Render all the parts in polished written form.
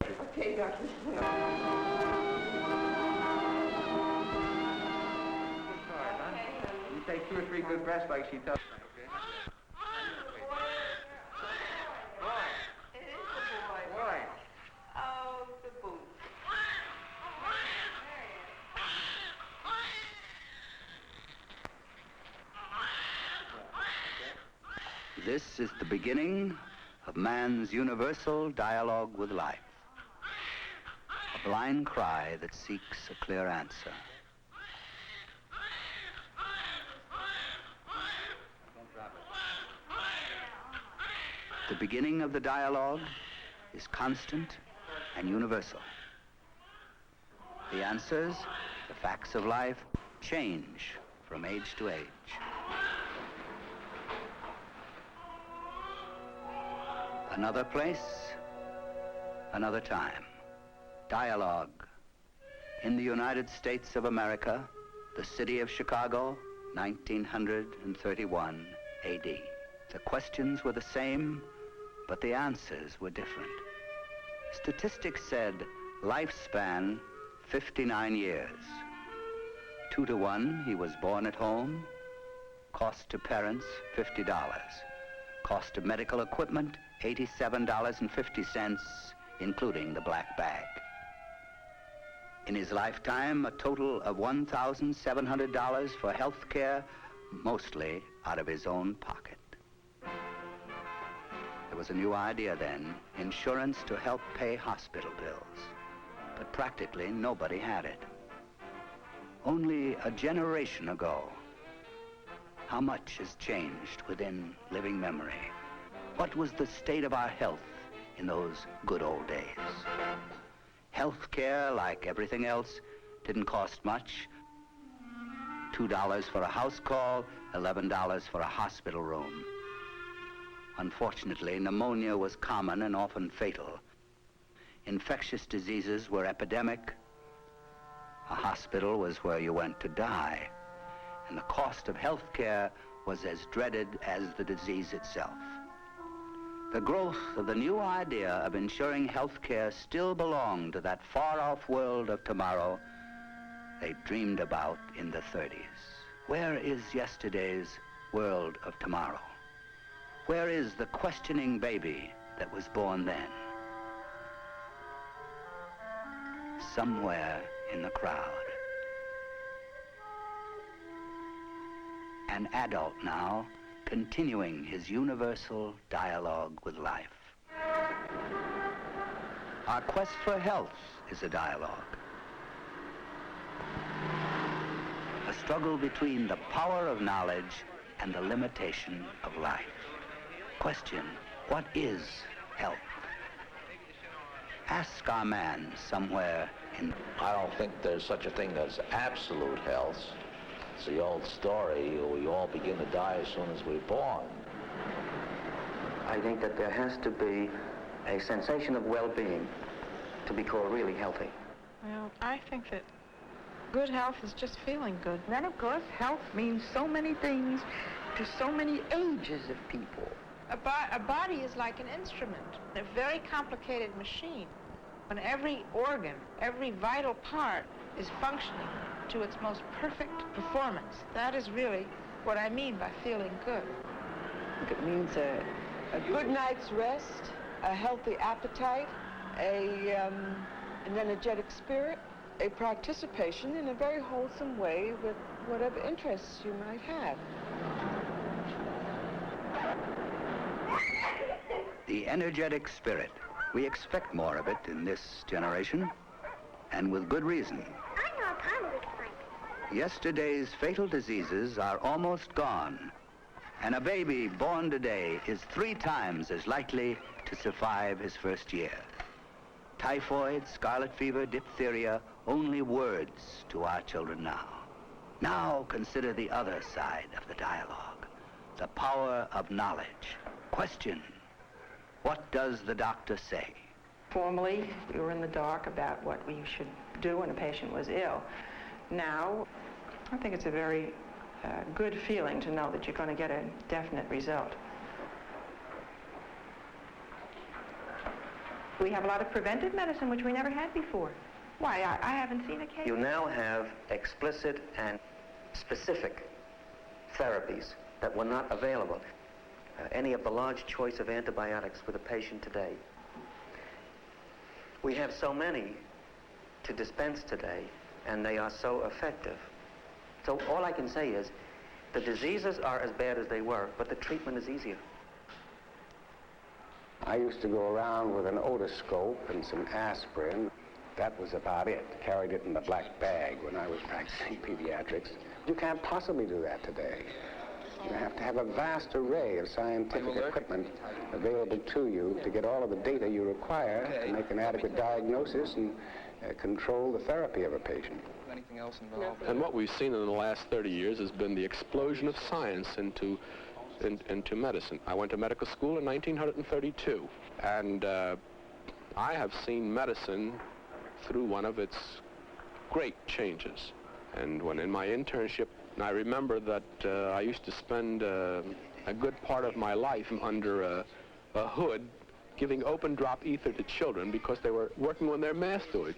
pleasure. Okay, Doctor. You take 2 or 3 good breaths like she tells me. It is the boy. Why? Oh, the boot. This is the beginning of man's universal dialogue with life. A blind cry that seeks a clear answer. The beginning of the dialogue is constant and universal. The answers, the facts of life, change from age to age. Another place, another time. Dialogue. In the United States of America, the city of Chicago, 1931 AD. The questions were the same, but the answers were different. Statistics said lifespan 59 years. 2 to 1, he was born at home. Cost to parents, $50. Cost of medical equipment, $87.50, including the black bag. In his lifetime, a total of $1,700 for health care, mostly out of his own pocket. There was a new idea then, insurance to help pay hospital bills. But practically nobody had it. Only a generation ago, how much has changed within living memory? What was the state of our health in those good old days? Health care, like everything else, didn't cost much. $2 for a house call, $11 for a hospital room. Unfortunately, pneumonia was common and often fatal. Infectious diseases were epidemic. A hospital was where you went to die. And the cost of health care was as dreaded as the disease itself. The growth of the new idea of ensuring health care still belonged to that far-off world of tomorrow they dreamed about in the 30s. Where is yesterday's world of tomorrow? Where is the questioning baby that was born then? Somewhere in the crowd. An adult now, continuing his universal dialogue with life. Our quest for health is a dialogue. A struggle between the power of knowledge and the limitation of life. Question, what is health? Ask our man somewhere in... I don't think there's such a thing as absolute health. It's the old story, we all begin to die as soon as we're born. I think that there has to be a sensation of well-being to be called really healthy. Well, I think that good health is just feeling good. Then, of course, health means so many things to so many ages of people. A body is like an instrument, a very complicated machine. When every organ, every vital part is functioning to its most perfect performance. That is really what I mean by feeling good. It means a good night's rest, a healthy appetite, an energetic spirit, a participation in a very wholesome way with whatever interests you might have. The energetic spirit. We expect more of it in this generation, and with good reason. Yesterday's fatal diseases are almost gone, and a baby born today is 3 times as likely to survive his first year. Typhoid, scarlet fever, diphtheria, only words to our children now. Now consider the other side of the dialogue, the power of knowledge. Question, what does the doctor say? Formerly, we were in the dark about what we should do when a patient was ill. Now, I think it's a very good feeling to know that you're going to get a definite result. We have a lot of preventive medicine, which we never had before. Why, I haven't seen a case. You now have explicit and specific therapies that were not available. Any of the large choice of antibiotics for the patient today. We have so many to dispense today, and they are so effective. So all I can say is, the diseases are as bad as they were, but the treatment is easier. I used to go around with an otoscope and some aspirin. That was about it. Carried it in the black bag when I was practicing pediatrics. You can't possibly do that today. You have to have a vast array of scientific equipment available to you to get all of the data you require to make an adequate diagnosis and control the therapy of a patient. Anything else involved? And what we've seen in the last 30 years has been the explosion of science into medicine. I went to medical school in 1932, and I have seen medicine through one of its great changes. And when in my internship, I remember that I used to spend a good part of my life under a hood giving open drop ether to children because they were working on their mastoid.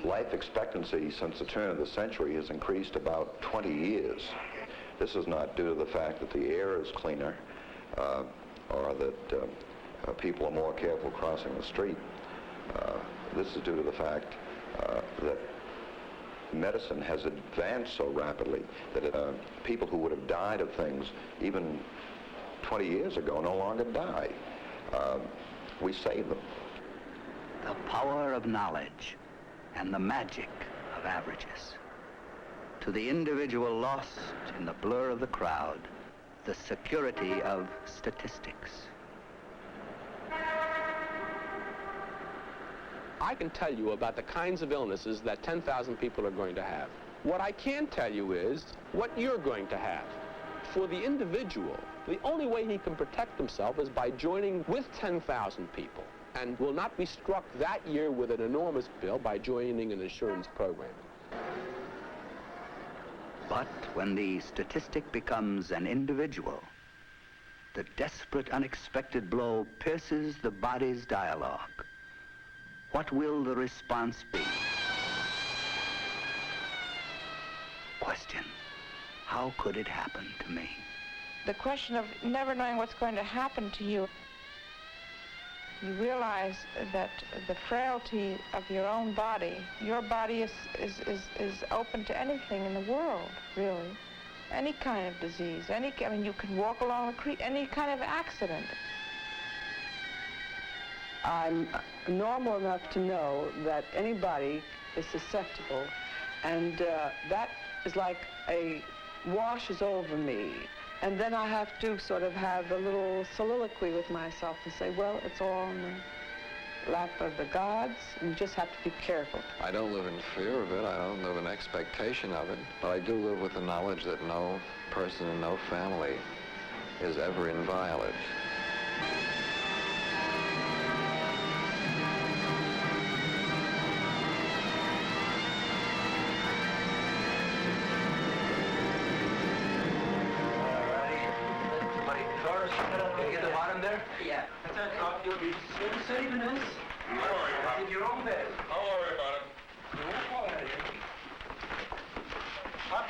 Life expectancy since the turn of the century has increased about 20 years. This is not due to the fact that the air is cleaner or that people are more careful crossing the street. This is due to the fact that medicine has advanced so rapidly that people who would have died of things even 20 years ago no longer die. We save them. The power of knowledge and the magic of averages. To the individual lost in the blur of the crowd, the security of statistics. I can tell you about the kinds of illnesses that 10,000 people are going to have. What I can tell you is what you're going to have. For the individual, the only way he can protect himself is by joining with 10,000 people, and will not be struck that year with an enormous bill by joining an insurance program. But when the statistic becomes an individual, the desperate, unexpected blow pierces the body's dialogue. What will the response be? Question: how could it happen to me? The question of never knowing what's going to happen to you. You realize that the frailty of your own body, your body is open to anything in the world, really. Any kind of disease, I mean, you can walk along the creek, any kind of accident. I'm normal enough to know that anybody is susceptible, and that is like a washes over me. And then I have to sort of have a little soliloquy with myself and say, well, it's all in the lap of the gods, and you just have to be careful. I don't live in fear of it. I don't live in expectation of it. But I do live with the knowledge that no person and no family is ever inviolate.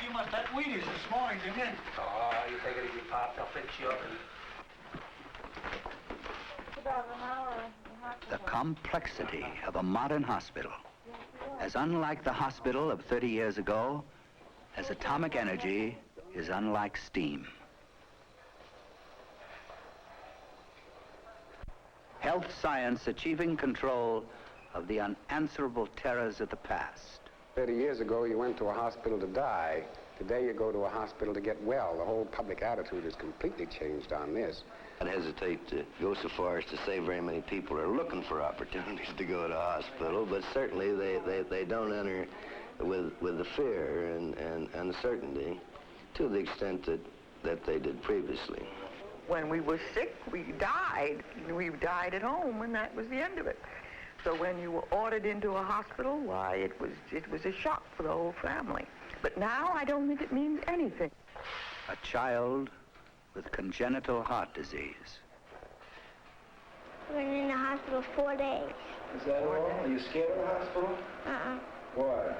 You must have Wheaties this morning, didn't you? Oh, you take it easy, Pop. I'll fix you up. About an hour. The complexity of a modern hospital, as unlike the hospital of 30 years ago, as atomic energy is unlike steam. Health science achieving control of the unanswerable terrors of the past. 30 years ago, you went to a hospital to die. Today, you go to a hospital to get well. The whole public attitude has completely changed on this. I'd hesitate to go so far as to say very many people are looking for opportunities to go to a hospital, but certainly they don't enter with the fear and uncertainty to the extent that they did previously. When we were sick, we died. We died at home, and that was the end of it. So when you were ordered into a hospital, why, it was a shock for the whole family. But now I don't think it means anything. A child with congenital heart disease. I've been in the hospital 4 days. Is that all? Are you scared of the hospital? Why?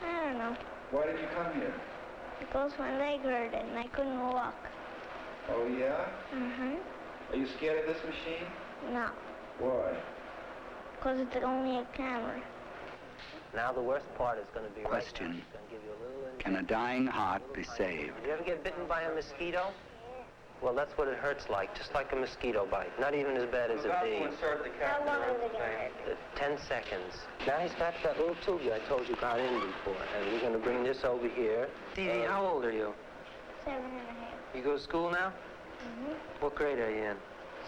I don't know. Why did you come here? Because my leg hurt and I couldn't walk. Oh, yeah? Mm-hmm. Are you scared of this machine? No. Why? Because it's only a camera. Now the worst part is going to be Question. right now. It's going to give you a little Can a dying heart be saved? Did you ever get bitten by a mosquito? Well, that's what it hurts like, just like a mosquito bite. Not even as bad as a bee. How long is it going to hurt? 10 seconds. Now he's got that little tube I told you got in before. And we're going to bring this over here. Dee Dee, how old are you? 7.5. You go to school now? Mm-hmm. What grade are you in?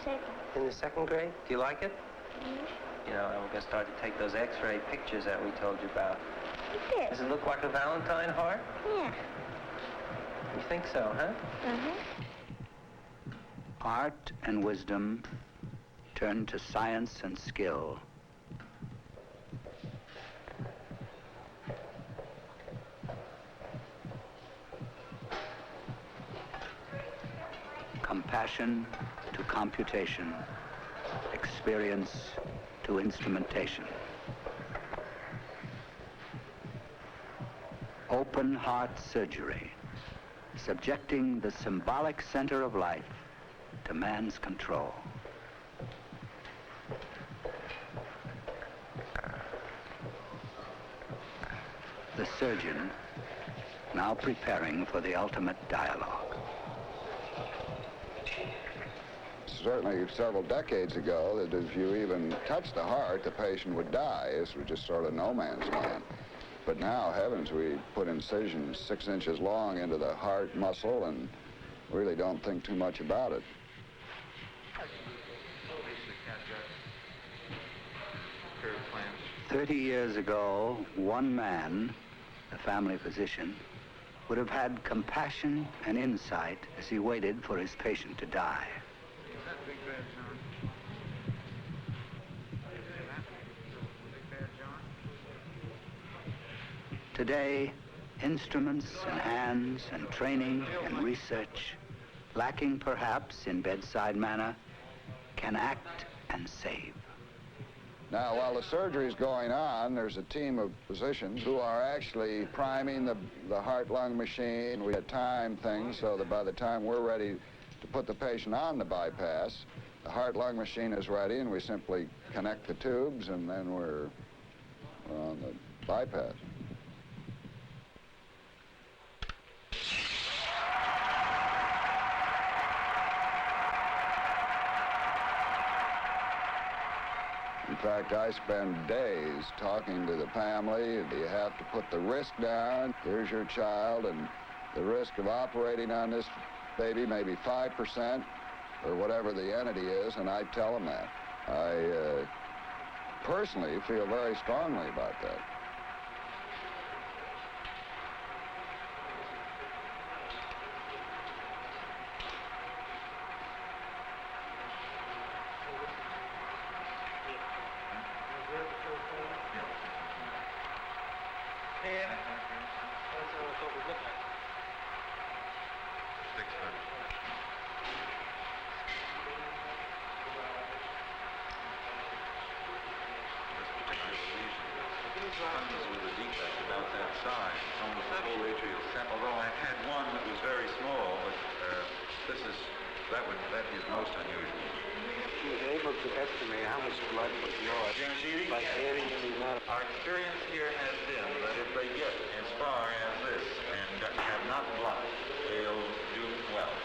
Second. In the 2nd grade? Do you like it? Mm-hmm. You know, and we're going to start to take those x-ray pictures that we told you about. It Does it look like a Valentine heart? Yeah. You think so, huh? Mm-hmm. Art and wisdom turn to science and skill. Compassion to computation, experience to instrumentation. Open heart surgery, subjecting the symbolic center of life to man's control. The surgeon now preparing for the ultimate dialogue. Certainly several decades ago, that if you even touched the heart, the patient would die. This was just sort of no man's land. But now, heavens, we put incisions 6 inches long into the heart muscle and really don't think too much about it. 30 years ago, one man, the family physician, would have had compassion and insight as he waited for his patient to die. Today, instruments and hands and training and research, lacking perhaps in bedside manner, can act and save. Now, while the surgery is going on, there's a team of physicians who are actually priming the heart-lung machine. We time things so that by the time we're ready to put the patient on the bypass, the heart-lung machine is ready, and we simply connect the tubes, and then we're on the bypass. In fact, I spend days talking to the family. You have to put the risk down. Here's your child, and the risk of operating on this baby may be 5% or whatever the entity is, and I tell them that. I personally feel very strongly about that. Although I've had one that was very small, but that is most unusual. She was able to estimate how much blood was lost by adding any amount. Our experience here has been that if they get as far as this and have not blocked, they'll do well.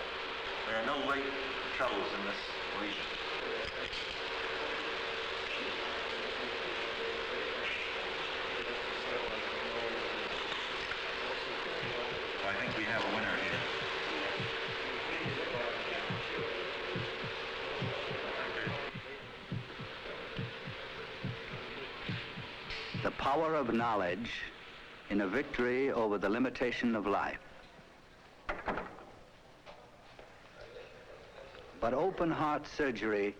There are no late troubles in this lesion. I think we have a winner here. The power of knowledge in a victory over the limitation of life. But open heart surgery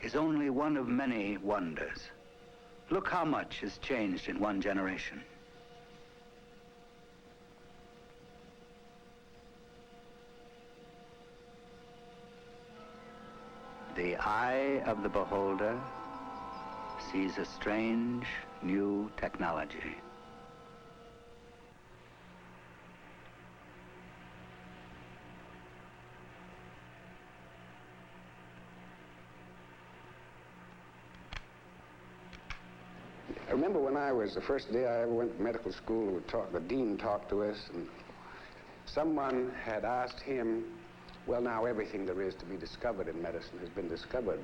is only one of many wonders. Look how much has changed in one generation. The eye of the beholder sees a strange new technology. I remember when I was, the first day I ever went to medical school, the dean talked to us, and someone had asked him, well, now everything there is to be discovered in medicine has been discovered.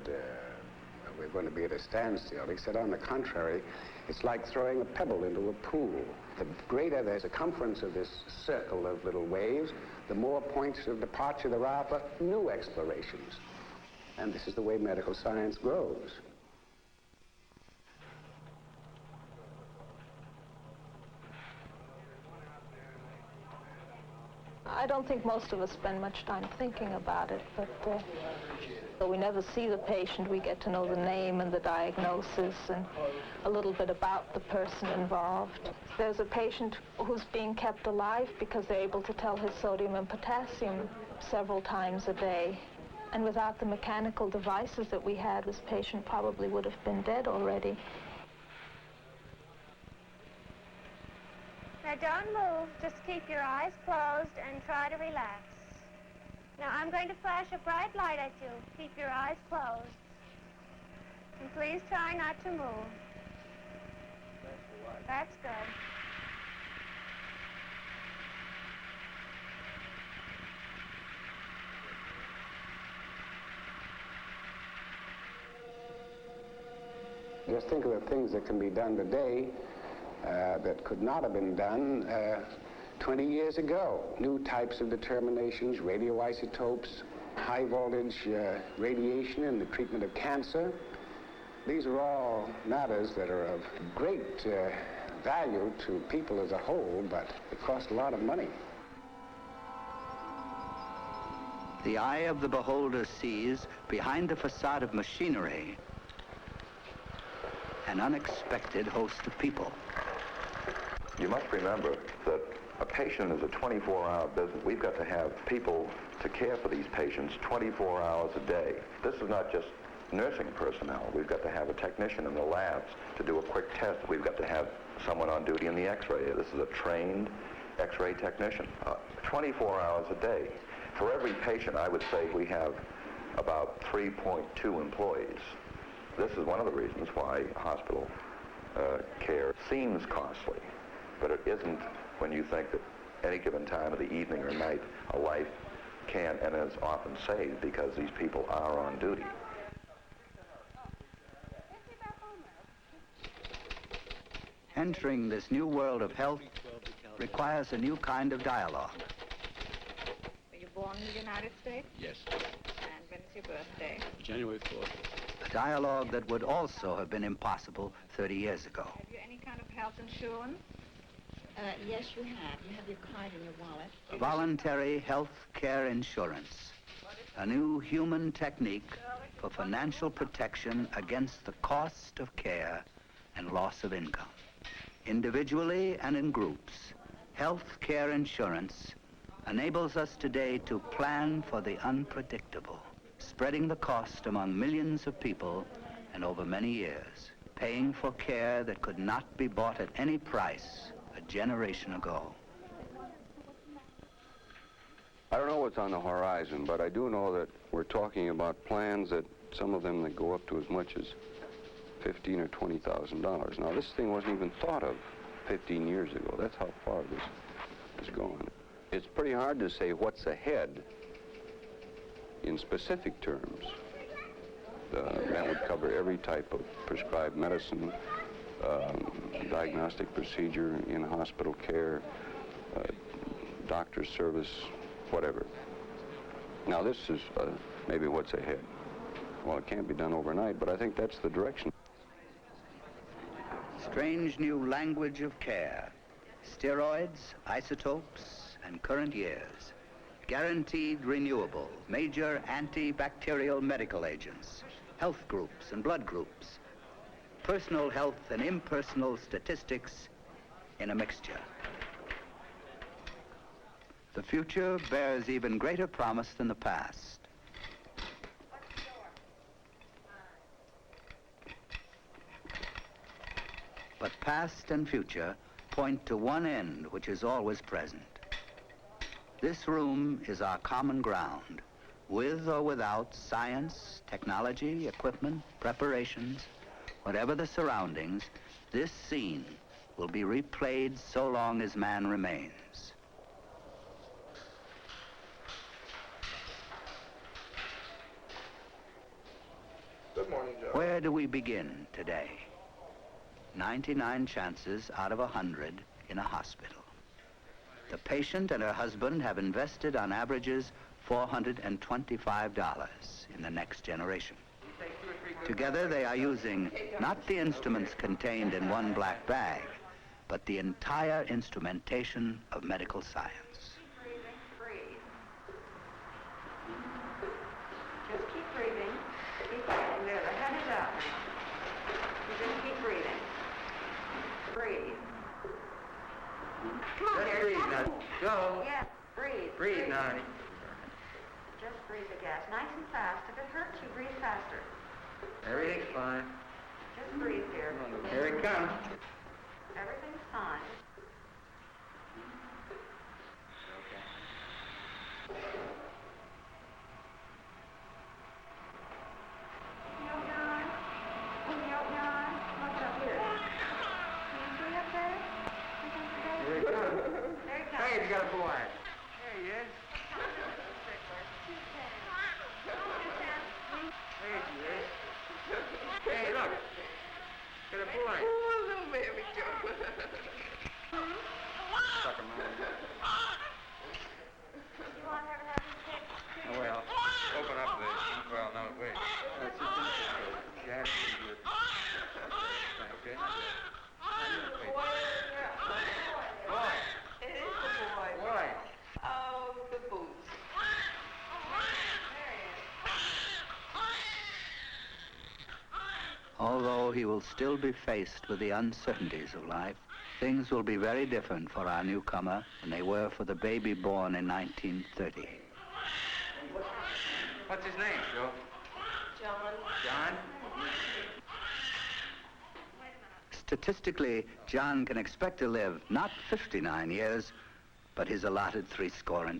We're going to be at a standstill. He said, on the contrary, it's like throwing a pebble into a pool. The greater the circumference of this circle of little waves, the more points of departure there are for new explorations. And this is the way medical science grows. I don't think most of us spend much time thinking about it, but though we never see the patient, we get to know the name and the diagnosis and a little bit about the person involved. There's a patient who's being kept alive because they're able to tell his sodium and potassium several times a day. And without the mechanical devices that we had, this patient probably would have been dead already. Now don't move, just keep your eyes closed and try to relax. Now I'm going to flash a bright light at you. Keep your eyes closed. And please try not to move. That's good. Just think of the things that can be done today that could not have been done 20 years ago. New types of determinations, radioisotopes, high voltage radiation in the treatment of cancer. These are all matters that are of great value to people as a whole, but it costs a lot of money. The eye of the beholder sees, behind the facade of machinery, an unexpected host of people. You must remember that a patient is a 24-hour business. We've got to have people to care for these patients 24 hours a day. This is not just nursing personnel. We've got to have a technician in the labs to do a quick test. We've got to have someone on duty in the x-ray. This is a trained x-ray technician. 24 hours a day. For every patient, I would say we have about 3.2 employees. This is one of the reasons why hospital care seems costly, but it isn't when you think that any given time of the evening or night a life can and is often saved because these people are on duty. Entering this new world of health requires a new kind of dialogue. Were you born in the United States? Yes. And when is your birthday? January 4th. A dialogue that would also have been impossible 30 years ago. Have you any kind of health insurance? Yes, you have. You have your card in your wallet. Voluntary health care insurance, a new human technique for financial protection against the cost of care and loss of income. Individually and in groups, health care insurance enables us today to plan for the unpredictable, spreading the cost among millions of people and over many years, paying for care that could not be bought at any price a generation ago. I don't know what's on the horizon, but I do know that we're talking about plans that some of them that go up to as much as $15,000 or $20,000. Now, this thing wasn't even thought of 15 years ago. That's how far this is going. It's pretty hard to say what's ahead in specific terms. That would cover every type of prescribed medicine, diagnostic procedure, in-hospital care, doctor's service, whatever. Now, this is maybe what's ahead. Well, it can't be done overnight, but I think that's the direction. Strange new language of care. Steroids, isotopes, and current years. Guaranteed renewable, major antibacterial medical agents, health groups and blood groups, personal health and impersonal statistics in a mixture. The future bears even greater promise than the past. But past and future point to one end which is always present. This room is our common ground. With or without science, technology, equipment, preparations, whatever the surroundings, this scene will be replayed so long as man remains. Good morning, Joe. Where do we begin today? 99 chances out of 100 in a hospital. The patient and her husband have invested on averages $425 in the next generation. Together they are using not the instruments contained in one black bag, but the entire instrumentation of medical science. Just keep breathing. Keep breathing. There, the head is out now. You just keep breathing. Breathe. Come on, Just there. breathe now. Go. Yeah, breathe. Breathe now, honey. Just breathe the gas. Nice and fast. If it hurts you, breathe faster. Everything's fine. Just breathe, dear. Here it comes. Everything's fine. Can you open your eyes? Can you open your eyes? Look up here. Can you see up there? Here it comes. There he comes. Hey, you got a boy. There he is. There he is. Hey, look. Got a boy. Oh, little baby Joe. Suck him on. You want her to have him picked? Oh, well, open up the... Well, no, wait. That's just interesting. You have to do it. Okay? Wait. Boy. It is the boy. Boy. Oh, the boots. Although he will still be faced with the uncertainties of life, things will be very different for our newcomer than they were for the baby born in 1930. What's his name, Joe? John. John? Statistically, John can expect to live not 59 years, but his allotted 70. What are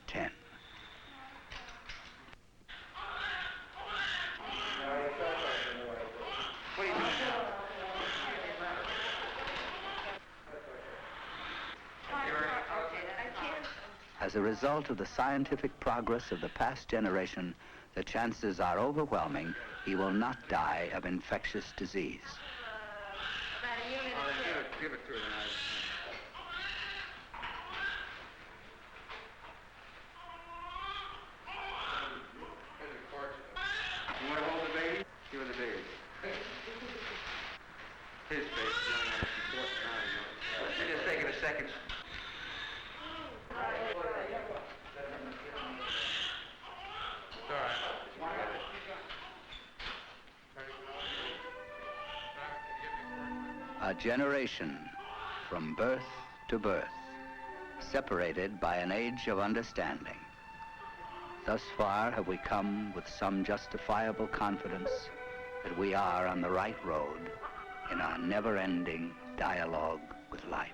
you doing now? As a result of the scientific progress of the past generation, the chances are overwhelming he will not die of infectious disease. Give it to her tonight. You want to hold the baby? Give her the baby. His face. You're just taking a second. It's all right. A generation from birth to birth, separated by an age of understanding. Thus far have we come with some justifiable confidence that we are on the right road in our never-ending dialogue with life.